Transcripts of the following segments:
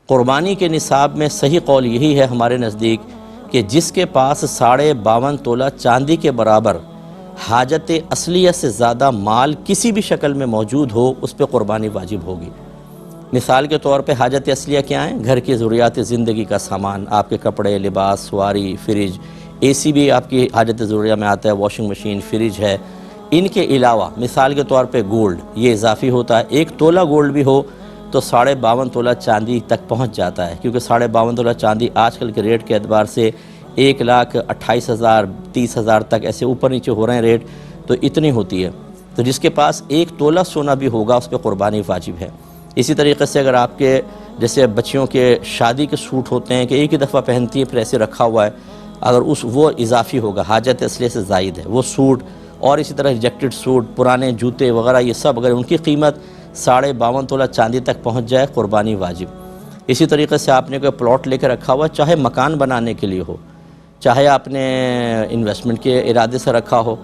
قربانی کے نصاب میں صحیح قول یہی ہے ہمارے نزدیک کہ جس کے پاس 52.5 تولہ چاندی کے برابر حاجت اصلیہ سے زیادہ مال کسی بھی شکل میں موجود ہو اس پہ قربانی واجب ہوگی۔ مثال کے طور پہ حاجت اصلیہ کیا ہیں؟ گھر کی ضروریات زندگی کا سامان، آپ کے کپڑے، لباس، سواری، فریج، اے سی بھی آپ کی حاجت ضروریہ میں آتا ہے، واشنگ مشین، فریج ہے۔ ان کے علاوہ مثال کے طور پہ گولڈ، یہ اضافی ہوتا ہے۔ 1 تولہ گولڈ بھی ہو تو 52.5 تولہ چاندی تک پہنچ جاتا ہے، کیونکہ 52.5 تولہ چاندی آج کل کے ریٹ کے اعتبار سے 1,28,000 30,000 تک ایسے اوپر نیچے ہو رہے ہیں ریٹ، تو اتنی ہوتی ہے۔ تو جس کے پاس 1 تولہ سونا بھی ہوگا اس پہ قربانی واجب ہے۔ اسی طریقے سے اگر آپ کے جیسے بچیوں کے شادی کے سوٹ ہوتے ہیں کہ ایک ہی دفعہ پہنتی ہیں پھر ایسے رکھا ہوا ہے، اگر وہ اضافی ہوگا، حاجت اصلیہ سے زائد ہے وہ سوٹ، اور اسی طرح ریجیکٹڈ سوٹ، پرانے جوتے وغیرہ، یہ سب اگر ان کی قیمت 52.5 تولہ چاندی تک پہنچ جائے قربانی واجب۔ اسی طریقے سے آپ نے کوئی پلاٹ لے کے رکھا ہوا، چاہے مکان بنانے کے لیے ہو، چاہے آپ نے انویسٹمنٹ کے ارادے سے رکھا ہو،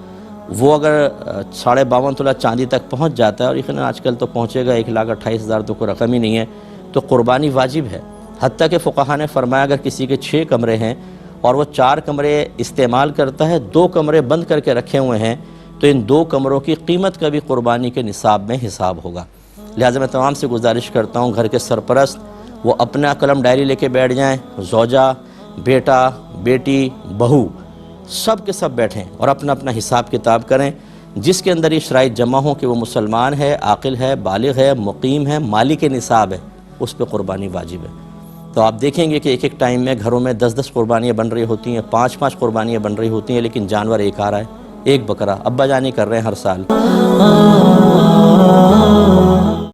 وہ اگر 52.5 تولہ چاندی تک پہنچ جاتا ہے، اور یقیناً آج کل تو پہنچے گا 1,28,000 تو کوئی رقم ہی نہیں ہے، تو قربانی واجب ہے۔ حتیٰ کہ فقہاء نے فرمایا اگر کسی کے 6 کمرے ہیں اور وہ 4 کمرے استعمال کرتا ہے، 2 کمرے بند کر کے رکھے ہوئے ہیں، تو ان 2 کمروں کی قیمت کا بھی قربانی کے نصاب میں حساب ہوگا۔ لہٰذا میں تمام سے گزارش کرتا ہوں گھر کے سرپرست وہ اپنا قلم ڈائری لے کے بیٹھ جائیں، زوجہ، بیٹا، بیٹی، بہو، سب کے سب بیٹھیں اور اپنا اپنا حساب کتاب کریں، جس کے اندر یہ شرائط جمع ہوں کہ وہ مسلمان ہے، عاقل ہے، بالغ ہے، مقیم ہے، مالک نصاب ہے، اس پہ قربانی واجب ہے۔ تو آپ دیکھیں گے کہ ایک ٹائم میں گھروں میں 10 قربانیاں بن رہی ہوتی ہیں، 5 قربانیاں بن رہی ہوتی ہیں، لیکن جانور ایک آ رہا ہے، ایک بکرا ابا جانی کر رہے ہیں ہر سال۔